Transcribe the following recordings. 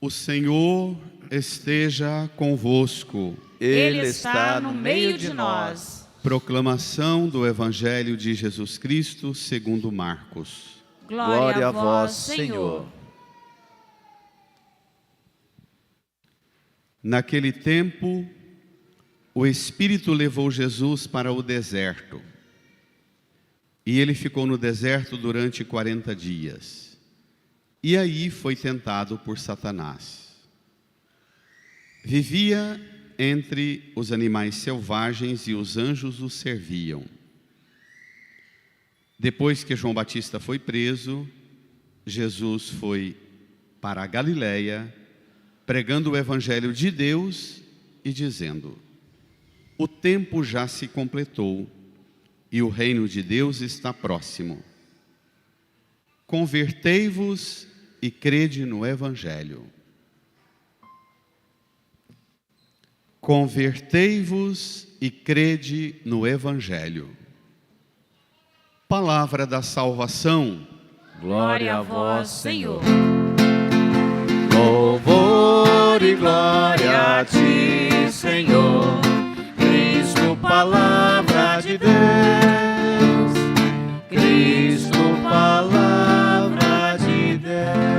O Senhor esteja convosco. Ele está no meio de nós. Proclamação do Evangelho de Jesus Cristo segundo Marcos. Glória a vós, Senhor. Naquele tempo, o Espírito levou Jesus para o deserto. E ele ficou no deserto durante 40 dias. E aí foi tentado por Satanás. Vivia entre os animais selvagens e os anjos o serviam. Depois que João Batista foi preso, Jesus foi para a Galileia, pregando o Evangelho de Deus e dizendo: o tempo já se completou e o reino de Deus está próximo. Convertei-vos e crede no Evangelho. Convertei-vos e crede no Evangelho. Palavra da salvação. Glória a vós, Senhor. Louvor e glória a ti, Senhor, Cristo, palavra de Deus. Cristo, palavra de Deus.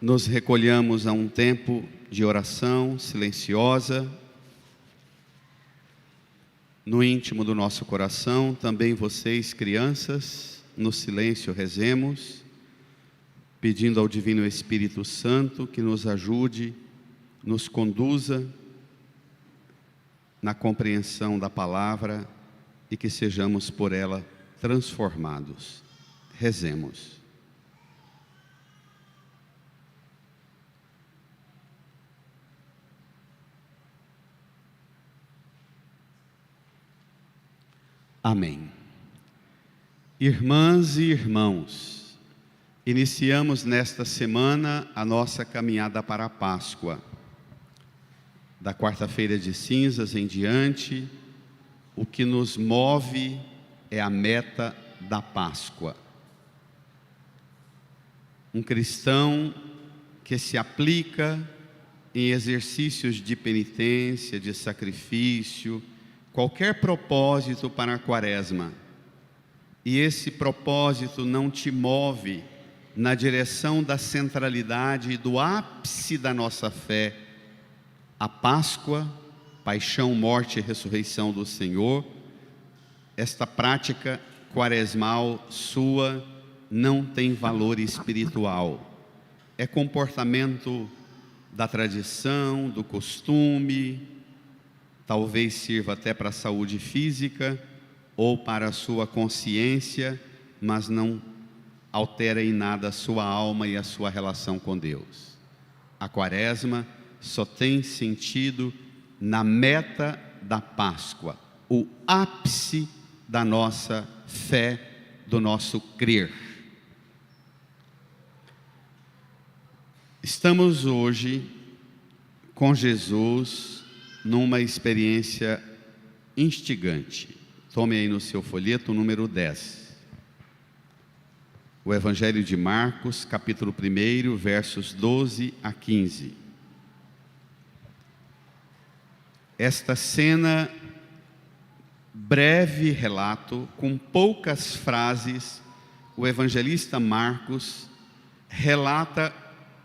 Nos recolhamos a um tempo de oração silenciosa. No íntimo do nosso coração, também vocês, crianças, no silêncio rezemos, pedindo ao Divino Espírito Santo que nos ajude, nos conduza na compreensão da palavra e que sejamos por ela transformados. Rezemos. Amém. Irmãs e irmãos, iniciamos nesta semana a nossa caminhada para a Páscoa. Da quarta-feira de cinzas em diante, o que nos move é a meta da Páscoa. Um cristão que se aplica em exercícios de penitência, de sacrifício, qualquer propósito para a quaresma, e esse propósito não te move na direção da centralidade e do ápice da nossa fé, a Páscoa, paixão, morte e ressurreição do Senhor, esta prática quaresmal sua não tem valor espiritual, é comportamento da tradição, do costume, talvez sirva até para a saúde física ou para a sua consciência, mas não altera em nada a sua alma e a sua relação com Deus. A quaresma só tem sentido na meta da Páscoa, o ápice da nossa fé, do nosso crer. Estamos hoje com Jesus numa experiência instigante. Tome aí no seu folheto o número 10. O Evangelho de Marcos, capítulo 1, versos 12 a 15. Esta cena, breve relato, com poucas frases, o evangelista Marcos relata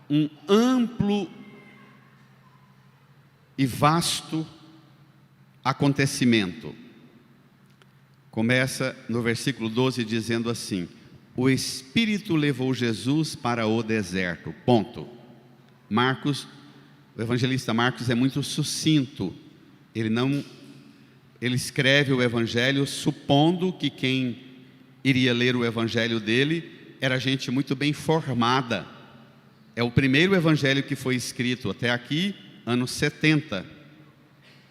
um amplo e vasto acontecimento. Começa no versículo 12 dizendo assim: o Espírito levou Jesus para o deserto, ponto. Marcos, o evangelista Marcos é muito sucinto, ele escreve o evangelho supondo que quem iria ler o evangelho dele era gente muito bem formada. É o primeiro evangelho que foi escrito até aqui, anos 70,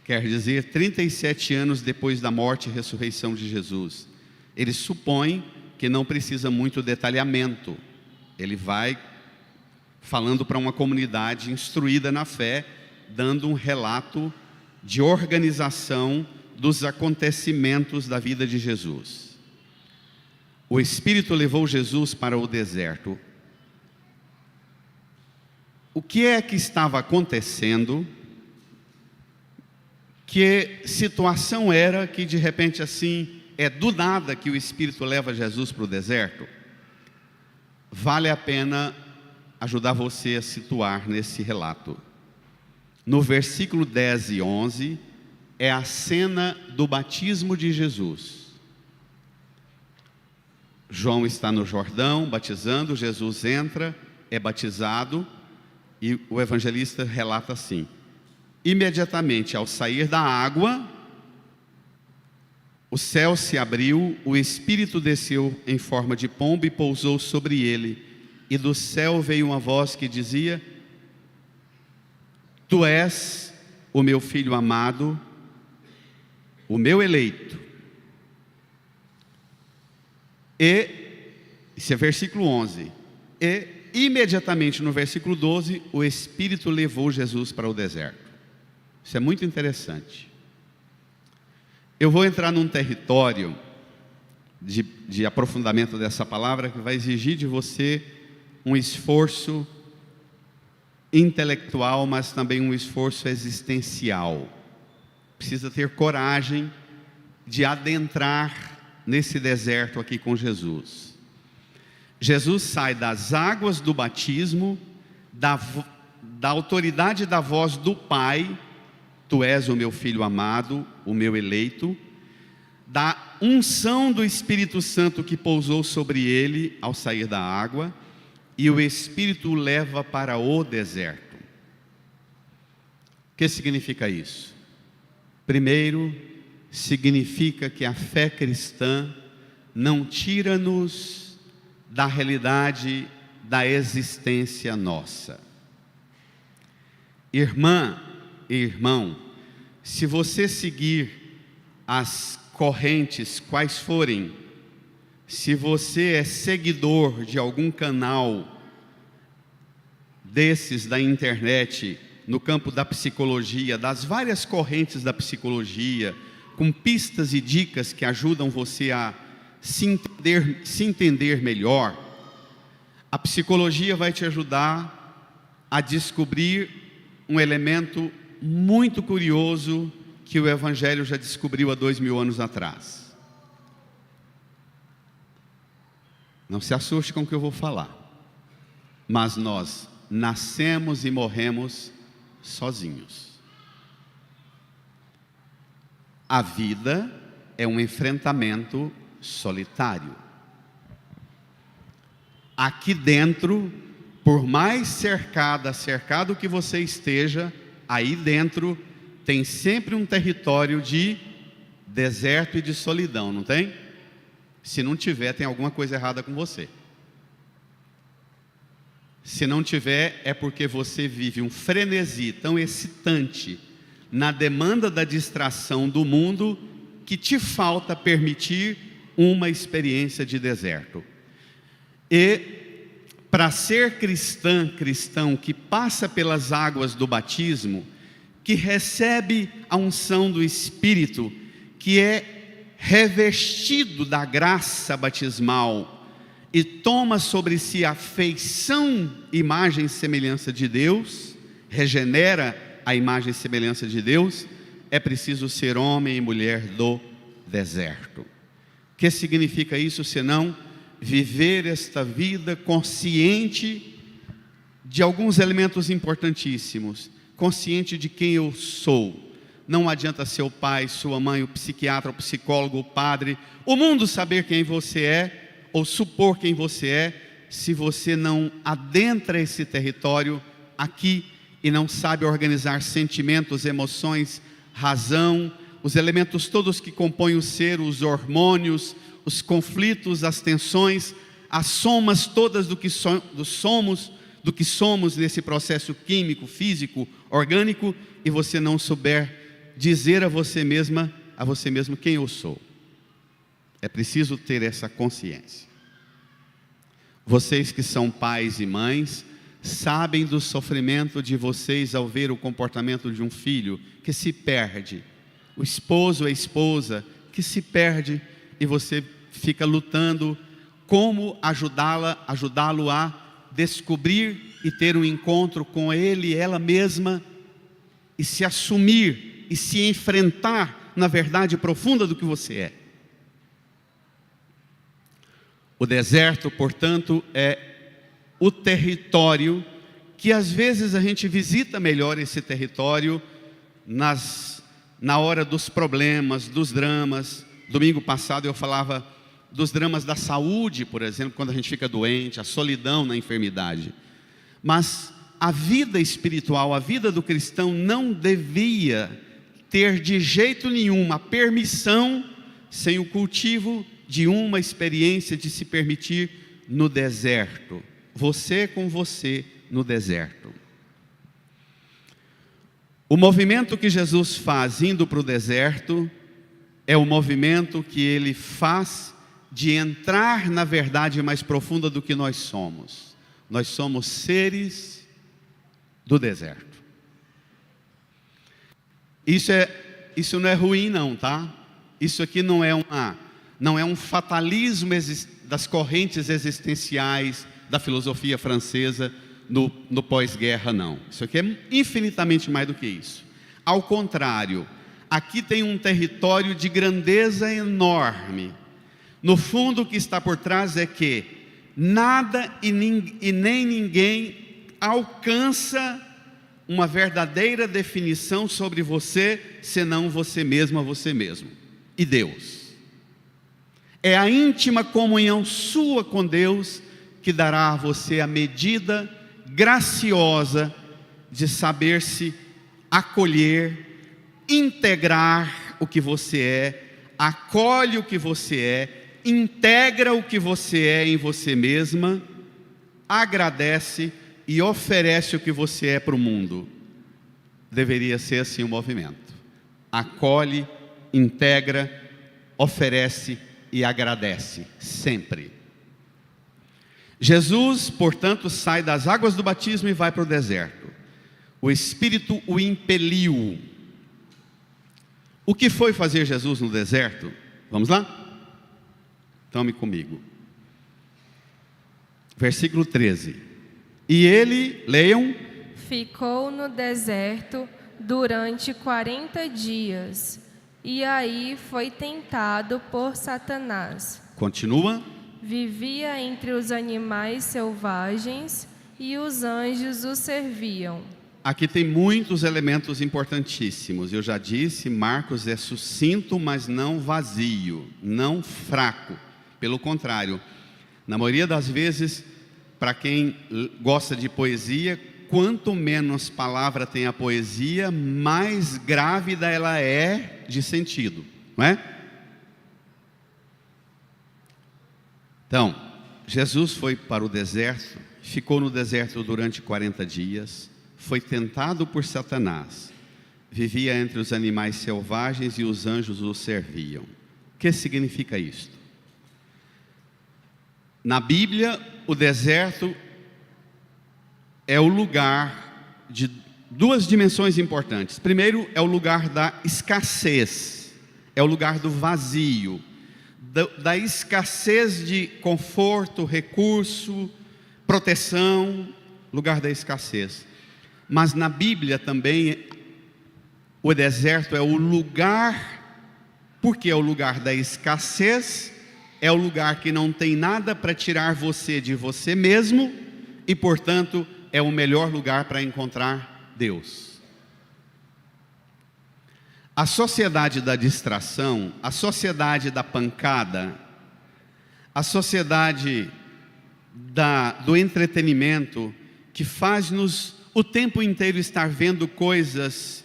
quer dizer 37 anos depois da morte e ressurreição de Jesus. Ele supõe que não precisa muito detalhamento, ele vai falando para uma comunidade instruída na fé, dando um relato de organização dos acontecimentos da vida de Jesus. o Espírito levou Jesus para o deserto. O que é que estava acontecendo? Que situação era que de repente assim, do nada que o Espírito leva Jesus para o deserto? Vale a pena ajudar você a situar nesse relato. No versículo 10 e 11, é a cena do batismo de Jesus. João está no Jordão batizando, Jesus entra, é batizado, e o evangelista relata assim: imediatamente ao sair da água, o céu se abriu, o Espírito desceu em forma de pombo e pousou sobre ele, e do céu veio uma voz que dizia: Tu és o meu filho amado, o meu eleito. Esse é versículo 11. E imediatamente no versículo 12, o Espírito levou Jesus para o deserto. Isso é muito interessante. Eu vou entrar num território de aprofundamento dessa palavra que vai exigir de você um esforço intelectual, mas também um esforço existencial. Precisa ter coragem de adentrar nesse deserto aqui com Jesus. Jesus sai das águas do batismo, da autoridade da voz do Pai: Tu és o meu filho amado, o meu eleito, da unção do Espírito Santo que pousou sobre ele ao sair da água, e o Espírito o leva para o deserto. O que significa isso? Primeiro, significa que a fé cristã não tira-nos da realidade da existência nossa. Irmã e irmão, se você seguir as correntes, quais forem, se você é seguidor de algum canal desses da internet, no campo da psicologia, das várias correntes da psicologia, com pistas e dicas que ajudam você a se entender melhor, a psicologia vai te ajudar a descobrir um elemento muito curioso que o Evangelho já descobriu há 2000 anos atrás. Não se assuste com o que eu vou falar, mas nós nascemos e morremos sozinhos. A vida é um enfrentamento solitário. Aqui dentro, por mais cercado que você esteja, aí dentro tem sempre um território de deserto e de solidão, não tem? Se não tiver, tem alguma coisa errada com você. Se não tiver, é porque você vive um frenesi tão excitante na demanda da distração do mundo que te falta permitir uma experiência de deserto. E para ser cristão que passa pelas águas do batismo, que recebe a unção do Espírito, que é revestido da graça batismal e toma sobre si a feição, imagem e semelhança de Deus, regenera a imagem e semelhança de Deus, é preciso ser homem e mulher do deserto. O que significa isso, senão viver esta vida consciente de alguns elementos importantíssimos, consciente de quem eu sou. Não adianta seu pai, sua mãe, o psiquiatra, o psicólogo, o padre, o mundo saber quem você é, ou supor quem você é, se você não adentra esse território aqui e não sabe organizar sentimentos, emoções, razão, os elementos todos que compõem o ser, os hormônios, os conflitos, as tensões, as somas todas do que somos nesse processo químico, físico, orgânico, e você não souber dizer a você mesmo quem eu sou. É preciso ter essa consciência. Vocês que são pais e mães, sabem do sofrimento de vocês ao ver o comportamento de um filho que se perde, o esposo ou a esposa que se perde, e você fica lutando como ajudá-lo a descobrir e ter um encontro com ele e ela mesma, e se assumir e se enfrentar na verdade profunda do que você é. O deserto, portanto, é o território que às vezes a gente visita melhor esse território na hora dos problemas, dos dramas. Domingo passado eu falava dos dramas da saúde, por exemplo, quando a gente fica doente, a solidão na enfermidade. Mas a vida espiritual, a vida do cristão não devia ter de jeito nenhum a permissão sem o cultivo de uma experiência de se permitir no deserto. Você com você no deserto. O movimento que Jesus faz indo para o deserto é o movimento que ele faz de entrar na verdade mais profunda do que nós somos. Nós somos seres do deserto. Isso não é ruim não, tá? Isso aqui não é um fatalismo das correntes existenciais da filosofia francesa no pós-guerra, não. Isso aqui é infinitamente mais do que isso. Ao contrário, aqui tem um território de grandeza enorme. No fundo, o que está por trás é que nada e nem ninguém alcança uma verdadeira definição sobre você, senão você mesmo a você mesmo. E Deus. É a íntima comunhão sua com Deus que dará a você a medida graciosa de saber se acolher, integrar o que você é, acolhe o que você é, integra o que você é em você mesma, agradece e oferece o que você é para o mundo. Deveria ser assim o movimento. Acolhe, integra, oferece e agradece, sempre. Jesus, portanto, sai das águas do batismo e vai para o deserto. O Espírito o impeliu. O que foi fazer Jesus no deserto? Vamos lá? Tome comigo. Versículo 13. E ele, leiam. Ficou no deserto durante 40 dias, e aí foi tentado por Satanás. Continua. Vivia entre os animais selvagens, e os anjos o serviam. Aqui tem muitos elementos importantíssimos. Eu já disse, Marcos é sucinto, mas não vazio, não fraco. Pelo contrário, na maioria das vezes, para quem gosta de poesia, quanto menos palavra tem a poesia, mais grávida ela é de sentido, não é? Então, Jesus foi para o deserto, ficou no deserto durante 40 dias, foi tentado por Satanás, vivia entre os animais selvagens e os anjos o serviam. O que significa isto? Na Bíblia, o deserto é o lugar de duas dimensões importantes. Primeiro, é o lugar da escassez, é o lugar do vazio, da escassez de conforto, recurso, proteção, lugar da escassez. Mas na Bíblia também, o deserto é o lugar, porque é o lugar da escassez, é o lugar que não tem nada para tirar você de você mesmo, e portanto é o melhor lugar para encontrar Deus. A sociedade da distração, a sociedade da pancada, a sociedade do entretenimento, que faz-nos o tempo inteiro estar vendo coisas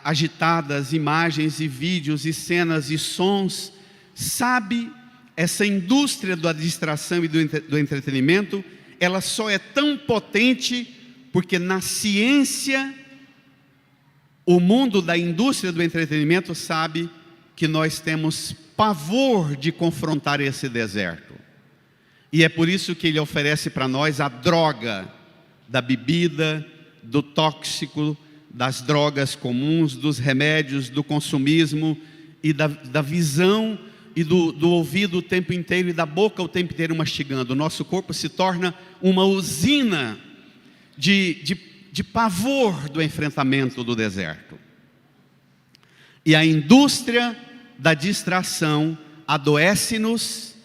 agitadas, imagens e vídeos e cenas e sons, sabe, essa indústria da distração e do entretenimento, ela só é tão potente porque na ciência, o mundo da indústria do entretenimento sabe que nós temos pavor de confrontar esse deserto. E é por isso que ele oferece para nós a droga da bebida, do tóxico, das drogas comuns, dos remédios, do consumismo e da visão e do ouvido o tempo inteiro e da boca o tempo inteiro mastigando. O nosso corpo se torna uma usina de pavor do enfrentamento do deserto. E a indústria da distração adoece-nos,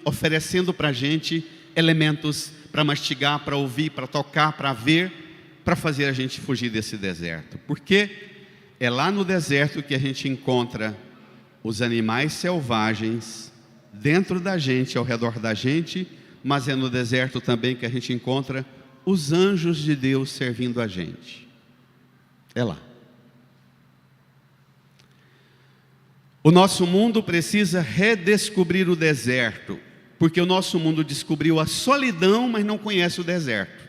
oferecendo para a gente elementos para mastigar, para ouvir, para tocar, para ver, para fazer a gente fugir desse deserto. Porque é lá no deserto que a gente encontra os animais selvagens dentro da gente, ao redor da gente, mas é no deserto também que a gente encontra os anjos de Deus servindo a gente. É lá. O nosso mundo precisa redescobrir o deserto, porque o nosso mundo descobriu a solidão, mas não conhece o deserto.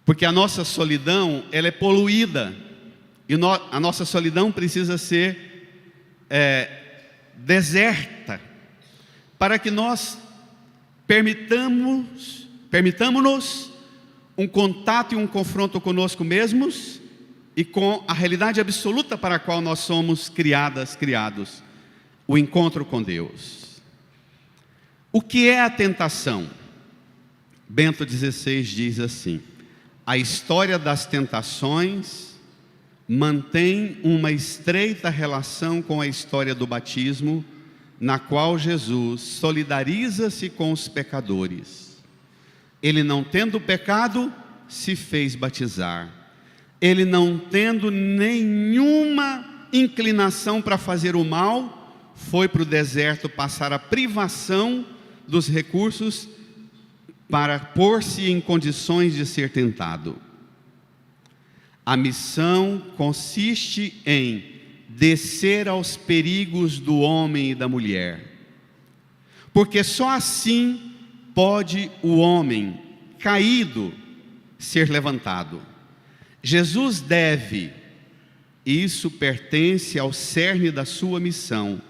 Porque a nossa solidão, ela é poluída, e a nossa solidão precisa ser deserta, para que nós permitamos-nos um contato e um confronto conosco mesmos, e com a realidade absoluta para a qual nós somos criados, o encontro com Deus. O que é a tentação? Bento XVI diz assim: a história das tentações mantém uma estreita relação com a história do batismo, na qual Jesus solidariza-se com os pecadores. Ele, não tendo pecado, se fez batizar. Ele, não tendo nenhuma inclinação para fazer o mal, foi para o deserto passar a privação dos recursos para pôr-se em condições de ser tentado. A missão consiste em descer aos perigos do homem e da mulher, porque só assim pode o homem caído ser levantado. Jesus deve, e isso pertence ao cerne da sua missão,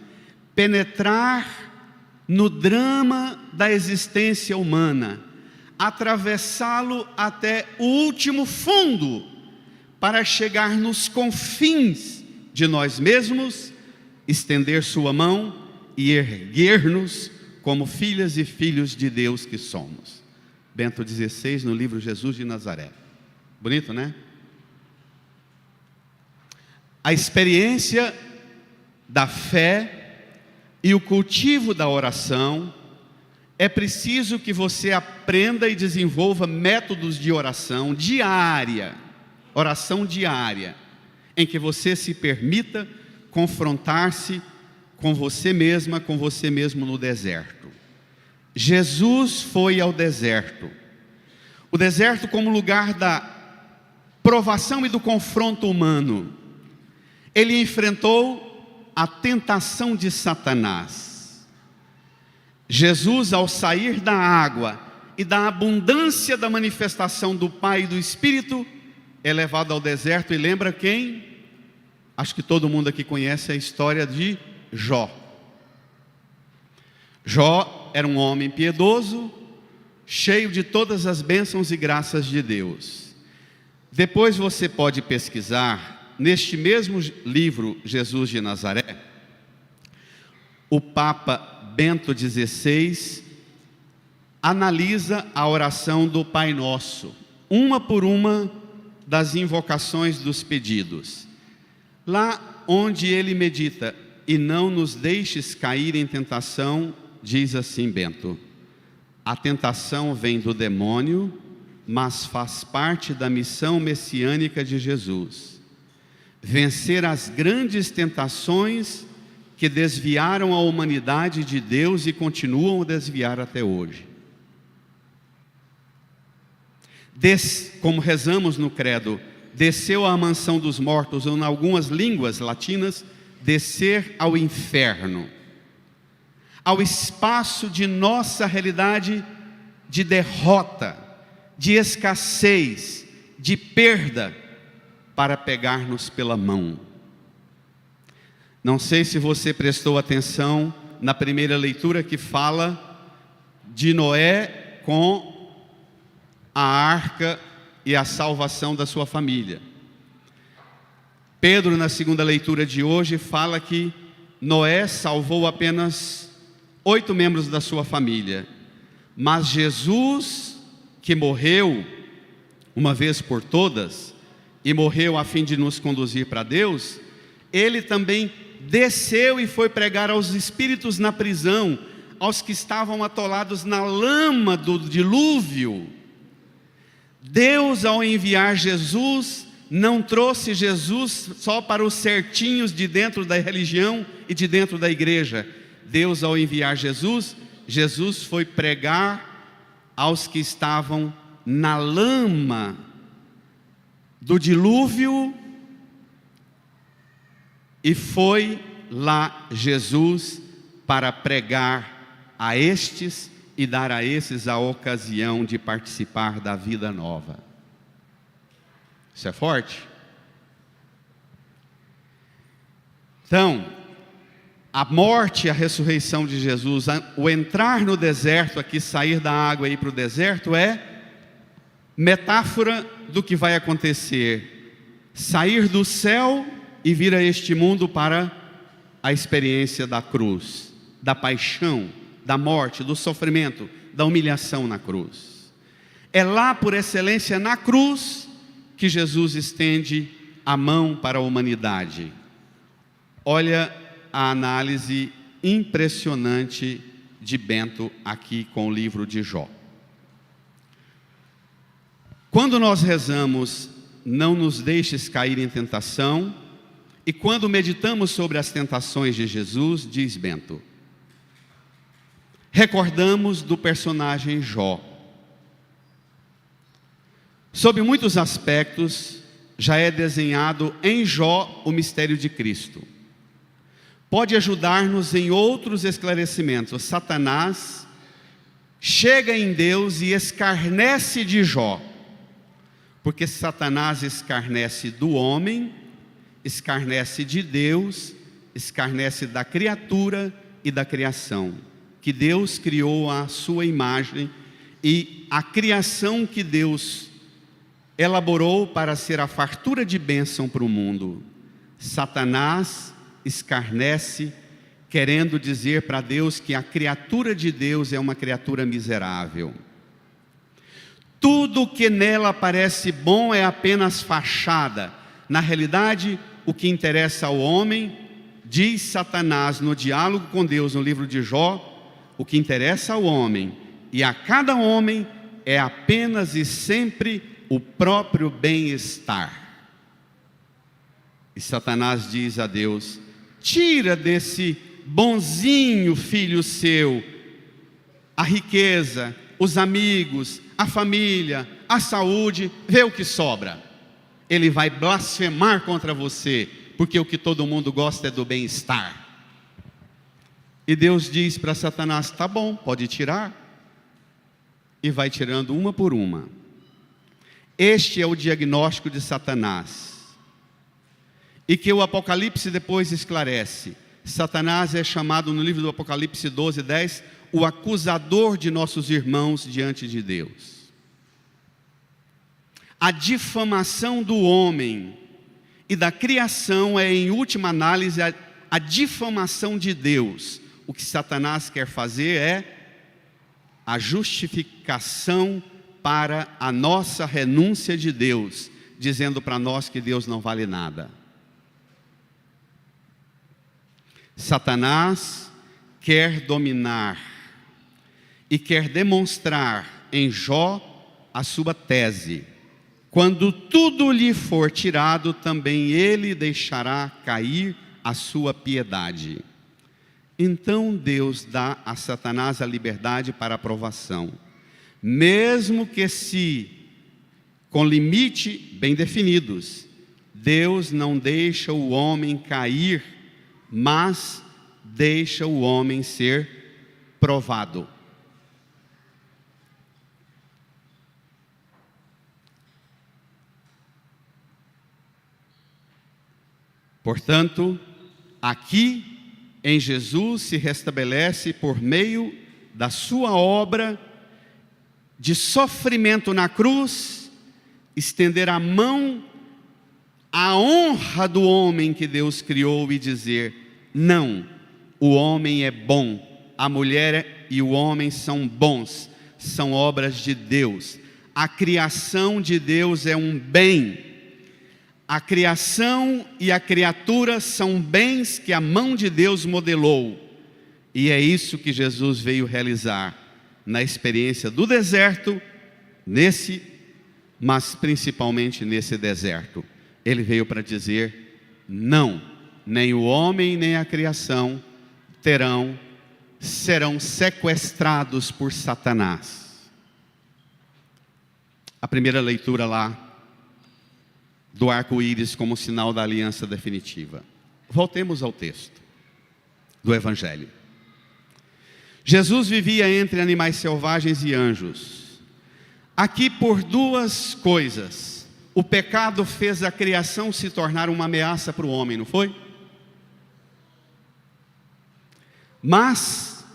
penetrar no drama da existência humana, atravessá-lo até o último fundo, para chegar nos confins de nós mesmos, estender sua mão e erguer-nos como filhas e filhos de Deus que somos. Bento XVI, no livro Jesus de Nazaré. Bonito, né? A experiência da fé e o cultivo da oração, é preciso que você aprenda e desenvolva métodos de oração diária, em que você se permita confrontar-se com você mesma, com você mesmo no deserto. Jesus foi ao deserto. O deserto como lugar da provação e do confronto humano. Ele enfrentou a tentação de Satanás. Jesus, ao sair da água e da abundância da manifestação do Pai e do Espírito, é levado ao deserto. E lembra quem? Acho que todo mundo aqui conhece a história de Jó. Jó era um homem piedoso, cheio de todas as bênçãos e graças de Deus. Depois você pode pesquisar, neste mesmo livro, Jesus de Nazaré, o Papa Bento XVI analisa a oração do Pai Nosso, uma por uma das invocações dos pedidos. Lá onde ele medita, e não nos deixes cair em tentação, diz assim Bento: a tentação vem do demônio, mas faz parte da missão messiânica de Jesus. Vencer as grandes tentações que desviaram a humanidade de Deus e continuam a desviar até hoje. Como rezamos no credo, desceu à mansão dos mortos, ou em algumas línguas latinas, descer ao inferno, ao espaço de nossa realidade de derrota, de escassez, de perda, para pegar-nos pela mão. Não sei se você prestou atenção na primeira leitura que fala de Noé com a arca e a salvação da sua família. Pedro, na segunda leitura de hoje, fala que Noé salvou apenas 8 membros da sua família. Mas Jesus, que morreu uma vez por todas, e morreu a fim de nos conduzir para Deus, ele também desceu e foi pregar aos espíritos na prisão, aos que estavam atolados na lama do dilúvio. Deus, ao enviar Jesus, não trouxe Jesus só para os certinhos de dentro da religião e de dentro da igreja. Deus, ao enviar Jesus, Jesus foi pregar aos que estavam na lama do dilúvio, e foi lá Jesus para pregar a estes e dar a esses a ocasião de participar da vida nova. Isso é forte? Então, a morte e a ressurreição de Jesus, o entrar no deserto aqui, sair da água e ir para o deserto, é metáfora do que vai acontecer. Sair do céu e vir a este mundo para a experiência da cruz, da paixão, da morte, do sofrimento, da humilhação na cruz. É lá, por excelência, na cruz, que Jesus estende a mão para a humanidade. Olha a análise impressionante de Bento aqui com o livro de Jó. Quando nós rezamos, não nos deixes cair em tentação, e quando meditamos sobre as tentações de Jesus, diz Bento, recordamos do personagem Jó. Sob muitos aspectos, já é desenhado em Jó o mistério de Cristo. Pode ajudar-nos em outros esclarecimentos. Satanás chega em Deus e escarnece de Jó, porque Satanás escarnece do homem, escarnece de Deus, escarnece da criatura e da criação, que Deus criou à sua imagem, e a criação que Deus elaborou para ser a fartura de bênção para o mundo. Satanás escarnece, querendo dizer para Deus que a criatura de Deus é uma criatura miserável. Tudo que nela parece bom é apenas fachada. Na realidade, o que interessa ao homem, diz Satanás no diálogo com Deus no livro de Jó, o que interessa ao homem e a cada homem é apenas e sempre o próprio bem-estar. E Satanás diz a Deus: tira desse bonzinho filho seu a riqueza, os amigos, a família, a saúde, vê o que sobra. Ele vai blasfemar contra você, porque o que todo mundo gosta é do bem-estar. E Deus diz para Satanás: tá bom, pode tirar. E vai tirando uma por uma. Este é o diagnóstico de Satanás, e que o Apocalipse depois esclarece. Satanás é chamado no livro do Apocalipse 12:10, o acusador de nossos irmãos diante de Deus. A difamação do homem e da criação é, em última análise, a difamação de Deus. O que Satanás quer fazer é a justificação para a nossa renúncia de Deus, dizendo para nós que Deus não vale nada. Satanás quer dominar e quer demonstrar em Jó a sua tese: quando tudo lhe for tirado, também ele deixará cair a sua piedade. Então Deus dá a Satanás a liberdade para a provação, mesmo que se com limite bem definidos. Deus não deixa o homem cair, mas deixa o homem ser provado. Portanto, aqui em Jesus se restabelece, por meio da sua obra de sofrimento na cruz, estender a mão a honra do homem que Deus criou e dizer: não, o homem é bom, a mulher e o homem são bons, são obras de Deus. A criação de Deus é um bem. A criação e a criatura são bens que a mão de Deus modelou. E é isso que Jesus veio realizar na experiência do deserto, mas principalmente nesse deserto. Ele veio para dizer: não, nem o homem nem a criação serão sequestrados por Satanás. A primeira leitura lá do arco-íris como sinal da aliança definitiva. Voltemos ao texto do Evangelho. Jesus vivia entre animais selvagens e anjos. Aqui por duas coisas. O pecado fez a criação se tornar uma ameaça para o homem, não foi? Mas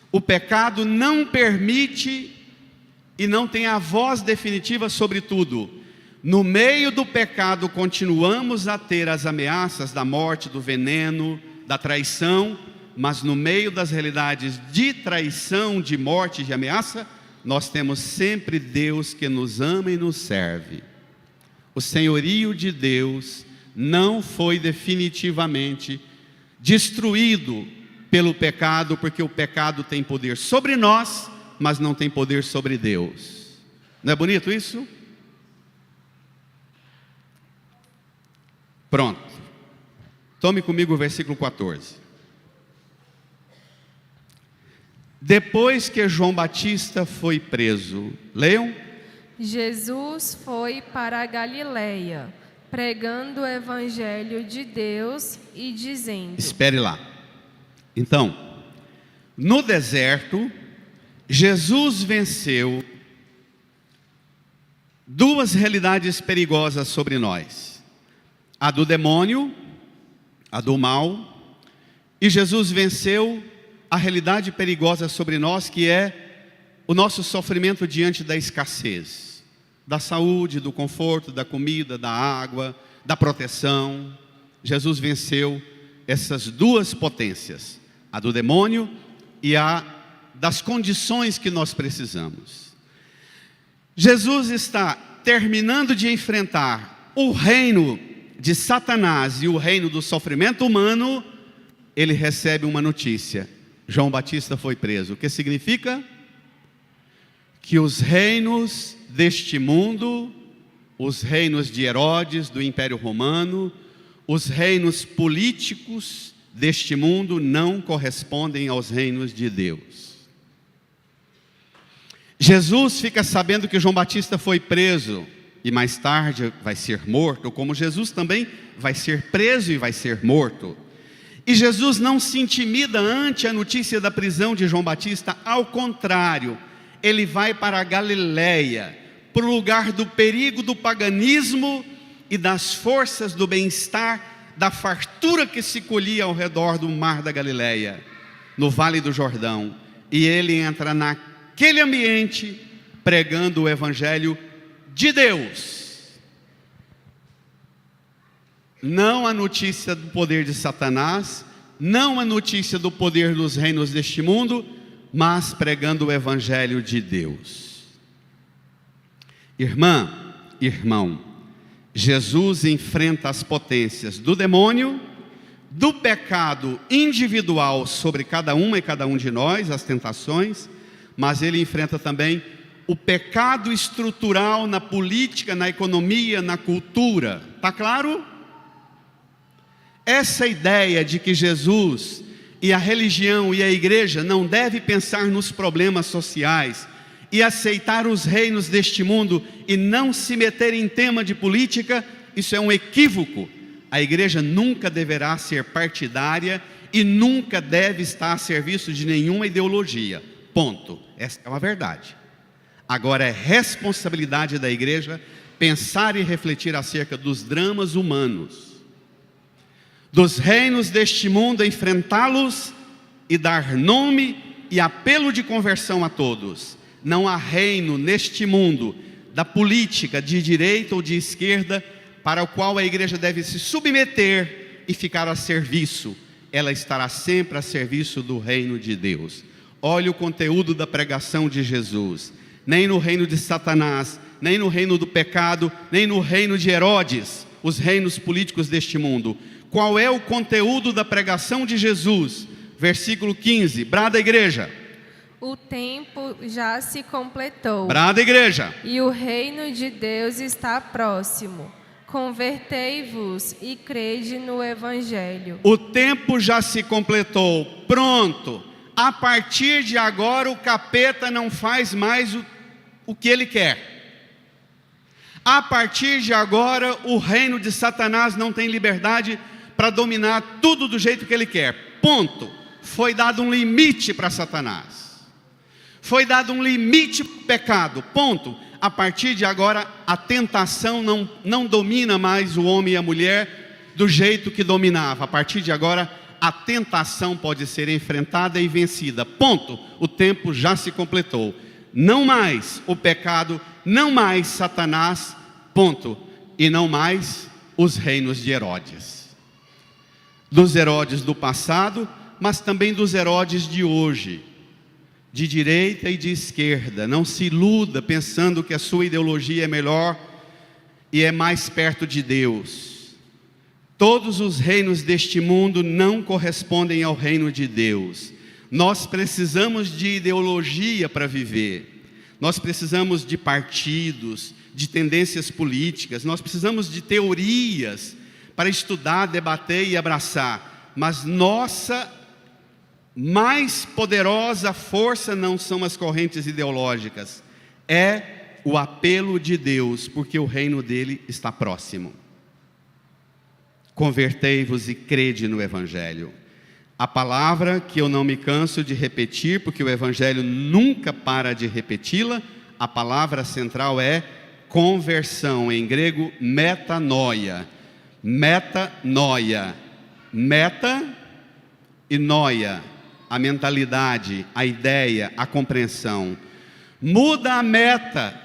o pecado não permite e não tem a voz definitiva sobre tudo. No meio do pecado continuamos a ter as ameaças da morte, do veneno, da traição, mas no meio das realidades de traição, de morte, de ameaça, nós temos sempre Deus que nos ama e nos serve. O senhorio de Deus não foi definitivamente destruído pelo pecado, porque o pecado tem poder sobre nós, mas não tem poder sobre Deus. Não é bonito isso? Pronto. Tome comigo o versículo 14. Depois que João Batista foi preso, leiam. Jesus foi para a Galileia, pregando o evangelho de Deus e dizendo... Espere lá. Então, no deserto, Jesus venceu duas realidades perigosas sobre nós: a do demônio, a do mal, e Jesus venceu a realidade perigosa sobre nós, que é o nosso sofrimento diante da escassez, da saúde, do conforto, da comida, da água, da proteção. Jesus venceu essas duas potências, a do demônio e a das condições que nós precisamos. Jesus está terminando de enfrentar o reino de Satanás e o reino do sofrimento humano. Ele recebe uma notícia: João Batista foi preso. O que significa? Que os reinos deste mundo, os reinos de Herodes, do Império Romano, os reinos políticos deste mundo não correspondem aos reinos de Deus. Jesus fica sabendo que João Batista foi preso e mais tarde vai ser morto, como Jesus também vai ser preso e vai ser morto. E Jesus não se intimida ante a notícia da prisão de João Batista, ao contrário, ele vai para a Galileia, para o lugar do perigo do paganismo e das forças do bem-estar, da fartura que se colhia ao redor do mar da Galileia, no Vale do Jordão. E ele entra naquele ambiente, pregando o evangelho de Deus. Não a notícia do poder de Satanás, não a notícia do poder dos reinos deste mundo, mas pregando o evangelho de Deus. Irmã, irmão, Jesus enfrenta as potências do demônio, do pecado individual sobre cada uma e cada um de nós, as tentações, mas ele enfrenta também o pecado estrutural na política, na economia, na cultura. Está claro? Essa ideia de que Jesus e a religião e a igreja não devem pensar nos problemas sociais e aceitar os reinos deste mundo e não se meter em tema de política, isso é um equívoco. A igreja nunca deverá ser partidária e nunca deve estar a serviço de nenhuma ideologia. Ponto. Essa é uma verdade. Agora é responsabilidade da igreja pensar e refletir acerca dos dramas humanos, dos reinos deste mundo, enfrentá-los e dar nome e apelo de conversão a todos. Não há reino neste mundo, da política de direita ou de esquerda, para o qual a igreja deve se submeter e ficar a serviço. Ela estará sempre a serviço do reino de Deus. Olha o conteúdo da pregação de Jesus. Nem no reino de Satanás, nem no reino do pecado, nem no reino de Herodes, os reinos políticos deste mundo. Qual é o conteúdo da pregação de Jesus? Versículo 15, brada a igreja. O tempo já se completou. Brada a igreja. E o reino de Deus está próximo. Convertei-vos e crede no Evangelho. O tempo já se completou. Pronto. A partir de agora o capeta não faz mais o que ele quer. A partir de agora o reino de Satanás não tem liberdade para dominar tudo do jeito que ele quer. Ponto. Foi dado um limite para Satanás. Foi dado um limite para o pecado. Ponto. A partir de agora a tentação não domina mais o homem e a mulher do jeito que dominava. A partir de agora a tentação pode ser enfrentada e vencida. Ponto. O tempo já se completou. Não mais o pecado, não mais Satanás. Ponto. E não mais os reinos de Herodes. Dos Herodes do passado, mas também dos Herodes de hoje. De direita e de esquerda. Não se iluda pensando que a sua ideologia é melhor e é mais perto de Deus. Todos os reinos deste mundo não correspondem ao reino de Deus. Nós precisamos de ideologia para viver. Nós precisamos de partidos, de tendências políticas. Nós precisamos de teorias para estudar, debater e abraçar. Mas nossa mais poderosa força não são as correntes ideológicas. É o apelo de Deus, porque o reino dele está próximo. Convertei-vos e crede no Evangelho. A palavra que eu não me canso de repetir, porque o Evangelho nunca para de repeti-la, a palavra central é conversão, em grego metanoia. Metanoia. Meta e noia, a mentalidade, a ideia, a compreensão. Muda a meta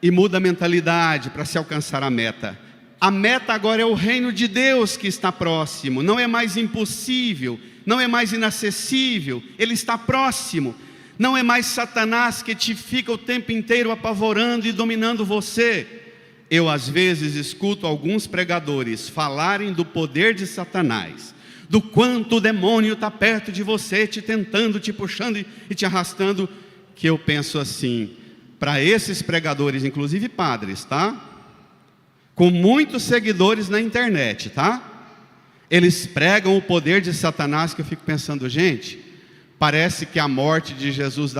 e muda a mentalidade para se alcançar a meta. A meta agora é o reino de Deus que está próximo. Não é mais impossível, não é mais inacessível, ele está próximo. Não é mais Satanás que te fica o tempo inteiro apavorando e dominando você. Eu às vezes escuto alguns pregadores falarem do poder de Satanás, do quanto o demônio está perto de você, te tentando, te puxando e te arrastando, que eu penso assim, para esses pregadores, inclusive padres, tá? Com muitos seguidores na internet, tá? Eles pregam o poder de Satanás, que eu fico pensando, gente, parece que a morte de Jesus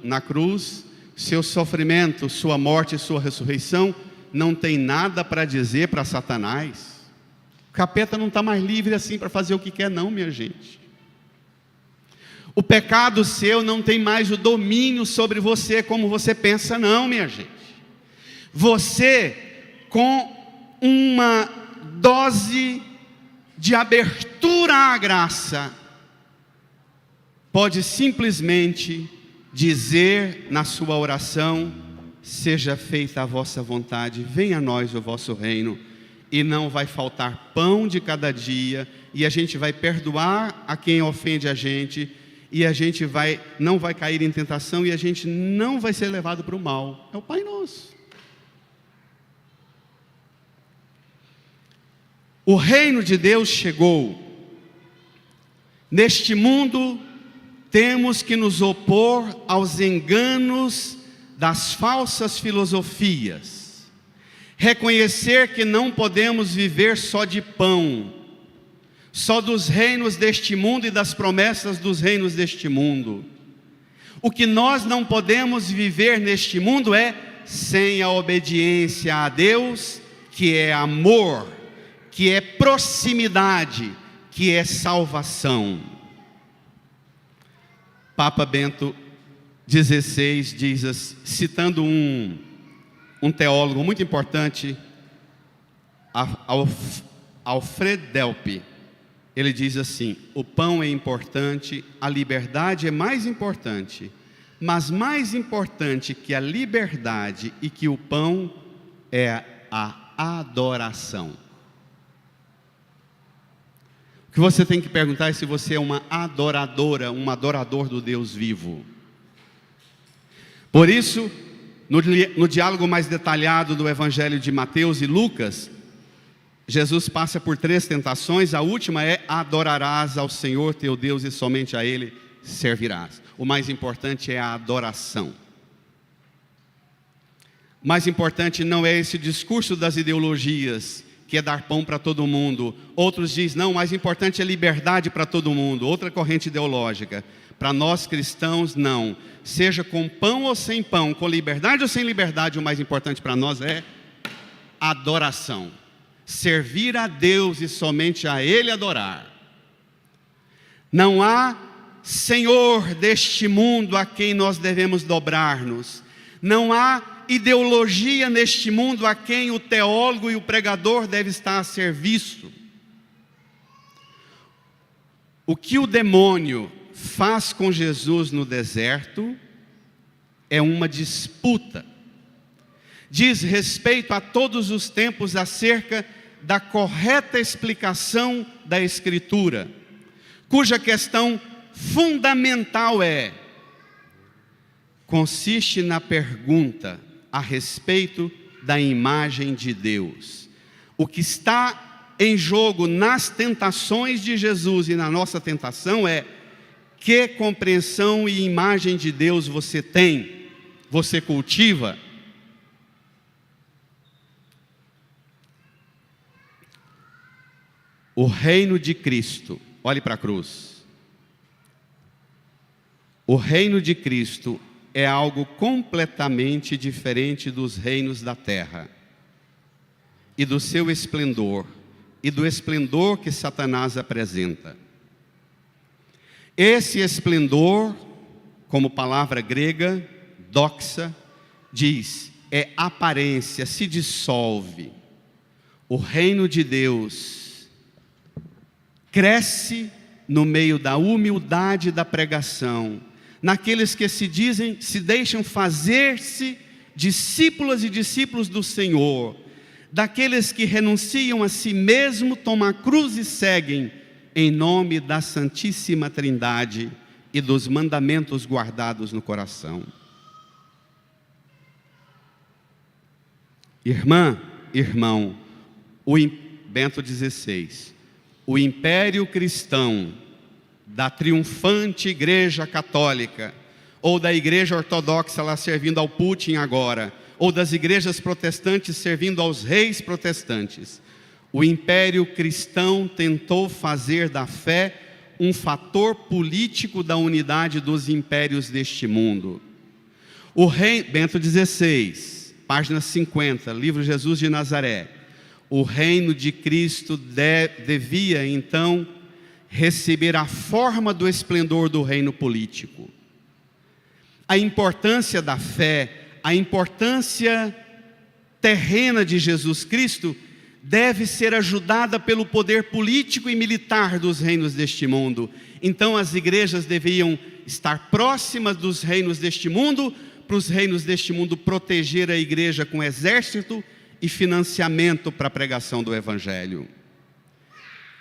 na cruz, seu sofrimento, sua morte e sua ressurreição, não tem nada para dizer para Satanás. O capeta não está mais livre assim para fazer o que quer não, minha gente. O pecado seu não tem mais o domínio sobre você como você pensa não, minha gente. Você, com uma dose de abertura à graça, pode simplesmente dizer na sua oração: seja feita a vossa vontade, venha a nós o vosso reino, e não vai faltar pão de cada dia, e a gente vai perdoar a quem ofende a gente, e a gente não vai cair em tentação, e a gente não vai ser levado para o mal. É o Pai Nosso. O reino de Deus chegou. Neste mundo, temos que nos opor aos enganos das falsas filosofias. Reconhecer que não podemos viver só de pão, só dos reinos deste mundo e das promessas dos reinos deste mundo. O que nós não podemos viver neste mundo é sem a obediência a Deus, que é amor, que é proximidade, que é salvação. Papa Bento XVI diz, citando um teólogo muito importante, Alfred Delp, ele diz assim: o pão é importante, a liberdade é mais importante, mas mais importante que a liberdade e que o pão é a adoração. O que você tem que perguntar é se você é uma adoradora, um adorador do Deus vivo. Por isso, no diálogo mais detalhado do Evangelho de Mateus e Lucas, Jesus passa por 3 tentações. A última é: adorarás ao Senhor teu Deus e somente a Ele servirás. O mais importante é a adoração. O mais importante não é esse discurso das ideologias, que é dar pão para todo mundo. Outros dizem, não, o mais importante é liberdade para todo mundo. Outra corrente ideológica. Para nós cristãos, não. Seja com pão ou sem pão, com liberdade ou sem liberdade, o mais importante para nós é adoração. Servir a Deus e somente a Ele adorar. Não há Senhor deste mundo a quem nós devemos dobrar-nos. Não há ideologia neste mundo a quem o teólogo e o pregador deve estar a serviço. O que o demônio faz com Jesus no deserto é uma disputa. Diz respeito a todos os tempos acerca da correta explicação da Escritura, cuja questão fundamental consiste na pergunta a respeito da imagem de Deus. O que está em jogo nas tentações de Jesus e na nossa tentação é: que compreensão e imagem de Deus você tem, você cultiva? O reino de Cristo, olhe para a cruz. O reino de Cristo é algo completamente diferente dos reinos da terra e do seu esplendor e do esplendor que Satanás apresenta. Esse esplendor, como palavra grega, doxa, diz, é aparência, se dissolve. O reino de Deus cresce no meio da humildade da pregação, naqueles que se deixam fazer-se discípulas e discípulos do Senhor, daqueles que renunciam a si mesmo, tomam a cruz e seguem, em nome da Santíssima Trindade e dos mandamentos guardados no coração. Irmã, irmão, Bento XVI, o império cristão da triunfante Igreja Católica, ou da Igreja Ortodoxa lá servindo ao Putin agora, ou das igrejas protestantes servindo aos reis protestantes, o império cristão tentou fazer da fé um fator político da unidade dos impérios deste mundo. O rei Bento XVI, página 50, livro Jesus de Nazaré, o reino de Cristo devia então receber a forma do esplendor do reino político. A importância da fé, a importância terrena de Jesus Cristo deve ser ajudada pelo poder político e militar dos reinos deste mundo. Então as igrejas deviam estar próximas dos reinos deste mundo, para os reinos deste mundo proteger a igreja com exército e financiamento para a pregação do Evangelho.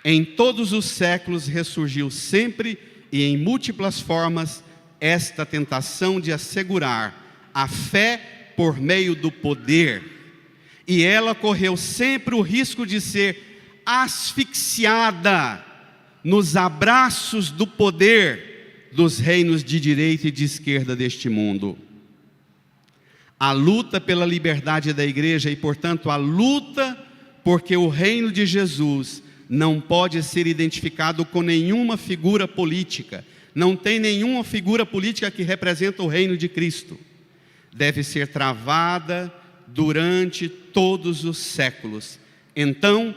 Em todos os séculos ressurgiu sempre e em múltiplas formas esta tentação de assegurar a fé por meio do poder. E ela correu sempre o risco de ser asfixiada nos abraços do poder dos reinos de direita e de esquerda deste mundo. A luta pela liberdade da igreja e, portanto, a luta porque o reino de Jesus não pode ser identificado com nenhuma figura política. Não tem nenhuma figura política que representa o reino de Cristo. Deve ser travada durante todos os séculos. Então,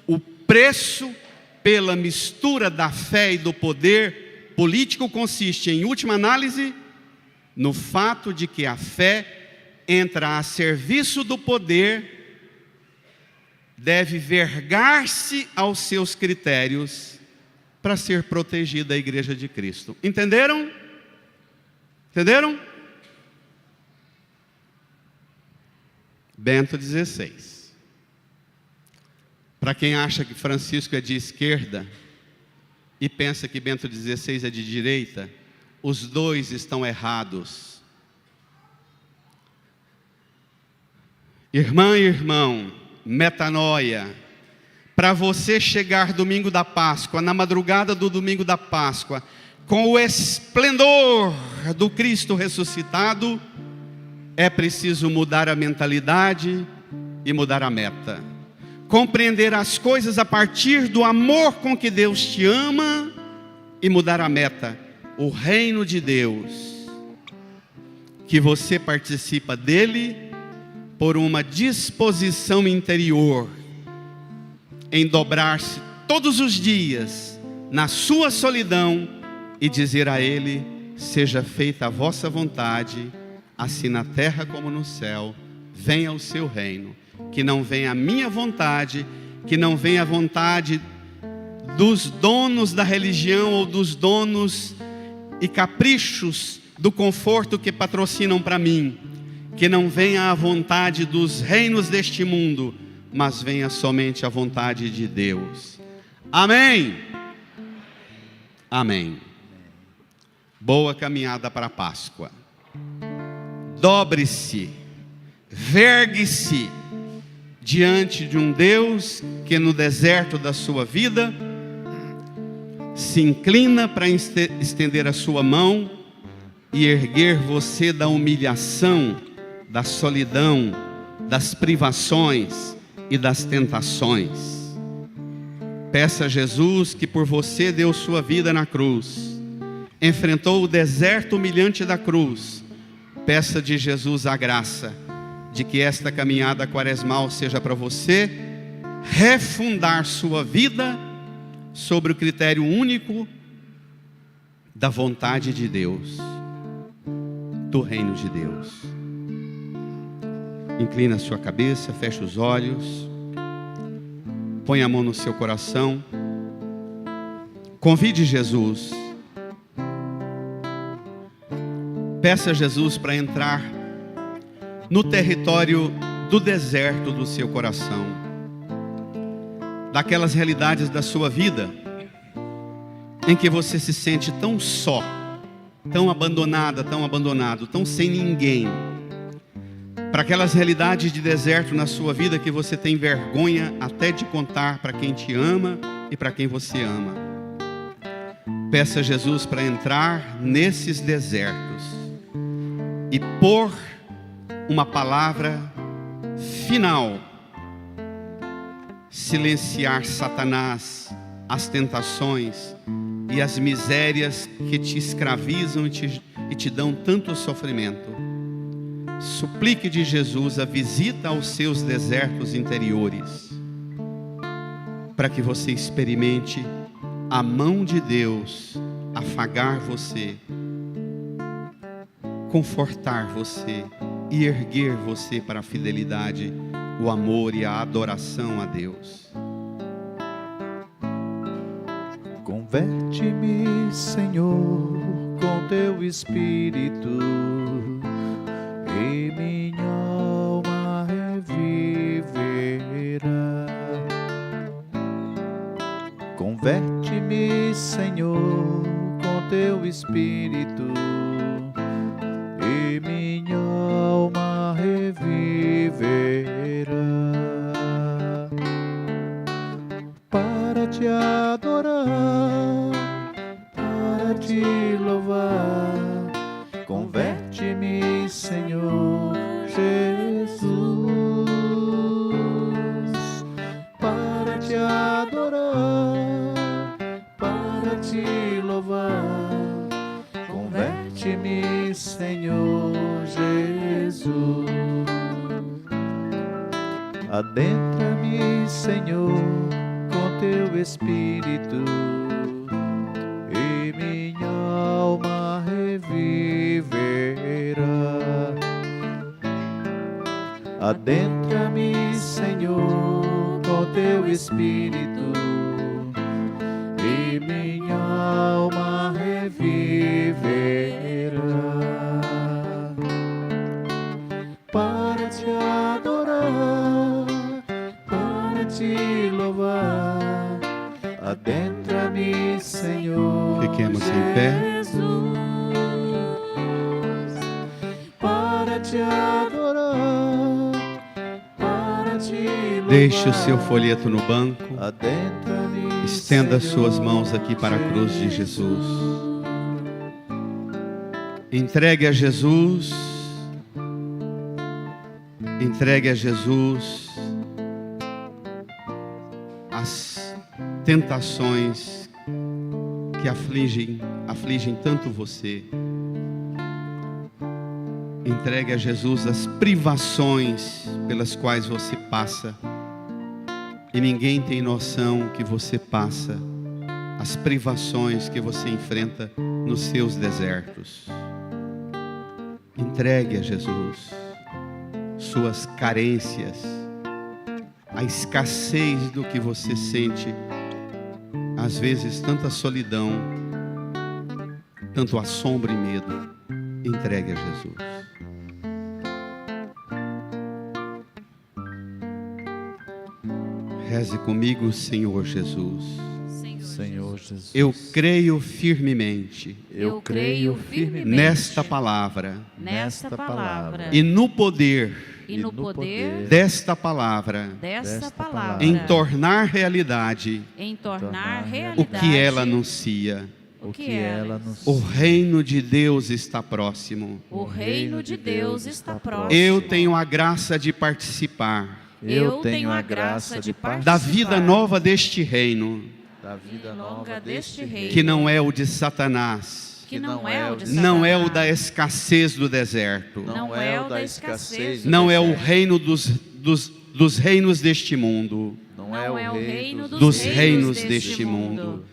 o preço pela mistura da fé e do poder político consiste, em última análise, no fato de que a fé entra a serviço do poder, deve vergar-se aos seus critérios para ser protegida a Igreja de Cristo. Entenderam? Entenderam? Bento XVI. Para quem acha que Francisco é de esquerda e pensa que Bento XVI é de direita, os dois estão errados. Irmã e irmão, metanoia. Para você chegar domingo da Páscoa, na madrugada do domingo da Páscoa, com o esplendor do Cristo ressuscitado, é preciso mudar a mentalidade e mudar a meta. Compreender as coisas a partir do amor com que Deus te ama e mudar a meta, o reino de Deus, que você participa dele por uma disposição interior, em dobrar-se todos os dias na sua solidão e dizer a ele: seja feita a vossa vontade, assim na terra como no céu. Venha o seu reino, que não venha a minha vontade, que não venha a vontade dos donos da religião ou dos donos e caprichos do conforto que patrocinam para mim, que não venha a vontade dos reinos deste mundo, mas venha somente a vontade de Deus. Amém? Amém. Boa caminhada para a Páscoa. Dobre-se, vergue-se diante de um Deus que no deserto da sua vida se inclina para estender a sua mão e erguer você da humilhação, da solidão, das privações e das tentações. Peça a Jesus que por você deu sua vida na cruz, enfrentou o deserto humilhante da cruz. Peça de Jesus a graça de que esta caminhada quaresmal seja para você refundar sua vida sobre o critério único da vontade de Deus, do reino de Deus. Inclina a sua cabeça, feche os olhos, põe a mão no seu coração, convide Jesus, peça a Jesus para entrar no território do deserto do seu coração, daquelas realidades da sua vida em que você se sente tão só, tão abandonada, tão abandonado, tão sem ninguém, para aquelas realidades de deserto na sua vida que você tem vergonha até de contar para quem te ama e para quem você ama. Peça a Jesus para entrar nesses desertos e pôr uma palavra final, silenciar Satanás, as tentações e as misérias que te escravizam e te dão tanto sofrimento. Suplique de Jesus a visita aos seus desertos interiores, para que você experimente a mão de Deus afagar você, confortar você e erguer você para a fidelidade, o amor e a adoração a Deus. Converte-me, Senhor, com teu Espírito, e minha alma reviverá. Converte-me, Senhor, com teu Espírito, e minha alma reviverá, para te adorar, para te louvar. Converte-me, Senhor Jesus, para te adorar, para te louvar. Converte-me, Senhor Jesus. Adentra-me, Senhor, com teu Espírito, e minha alma reviverá. Adentra-me, Senhor, com teu Espírito, e minha alma reviverá, para te adorar, para te louvar. Adentra-me, Senhor. Fiquemos em pé. Jesus, Para te adorar, para te louvar. Deixe o seu folheto no banco. Adentra-me, Estenda Senhor, suas mãos aqui para a cruz de Jesus. Entregue a Jesus. Entregue a Jesus as tentações que afligem tanto você. Entregue a Jesus as privações pelas quais você passa. E ninguém tem noção que você passa, as privações que você enfrenta nos seus desertos. Entregue a Jesus suas carências, a escassez do que você sente, às vezes tanta solidão, tanto assombro e medo. Entregue a Jesus. Reze comigo, Senhor Jesus. Senhor Jesus. Eu creio firmemente eu creio firmemente nesta palavra nesta palavra e no poder e no poder desta palavra desta desta palavra em tornar realidade em tornar o realidade que ela anuncia. o que ela nos O reino de Deus está próximo. o reino de Deus está próximo. Eu tenho a graça de participar Eu tenho a graça de participar da vida nova deste reino, da vida longa nova deste reino, que não é o de Satanás, que não é o de não é o Satanás, da escassez do deserto, não é o da escassez do não é o deserto, reino dos reinos deste mundo, não é o reino dos reinos deste mundo,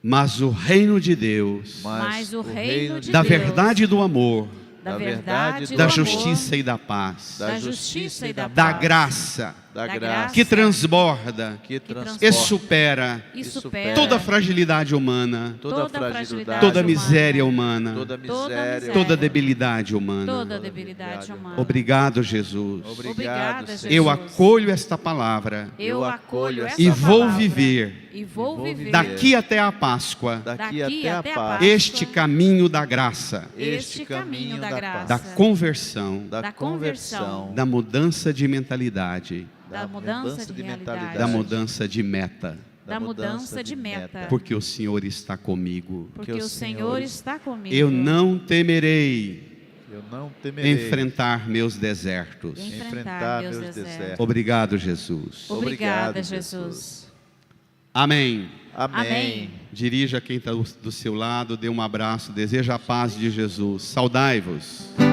mas o reino de Deus, mas o reino de da Deus, verdade e do amor, da verdade, do da amor, justiça e da paz, da justiça e da da paz, graça da da graça que transborda que transborda e supera e supera toda a fragilidade humana, toda a fragilidade fragilidade, toda a humana, miséria humana, toda a toda miséria, miséria, toda a debilidade humana. toda a debilidade humana. Obrigado, Jesus. Obrigada, Jesus. Eu acolho esta palavra Eu acolho essa e vou palavra viver e vou viver daqui até a Páscoa daqui daqui até a até a paz, Páscoa, este caminho da graça, este caminho da graça, da conversão, da conversão, da mudança de mentalidade, da mudança de realidade, da mudança de meta, da mudança de meta, porque o Senhor está comigo. porque o Senhor está comigo. Eu não temerei eu não temerei enfrentar meus desertos. enfrentar meus desertos. Obrigado, Jesus. Obrigada, Jesus. Amém. Amém. Dirija quem está do seu lado, dê um abraço, deseja a paz de Jesus. Saudai-vos.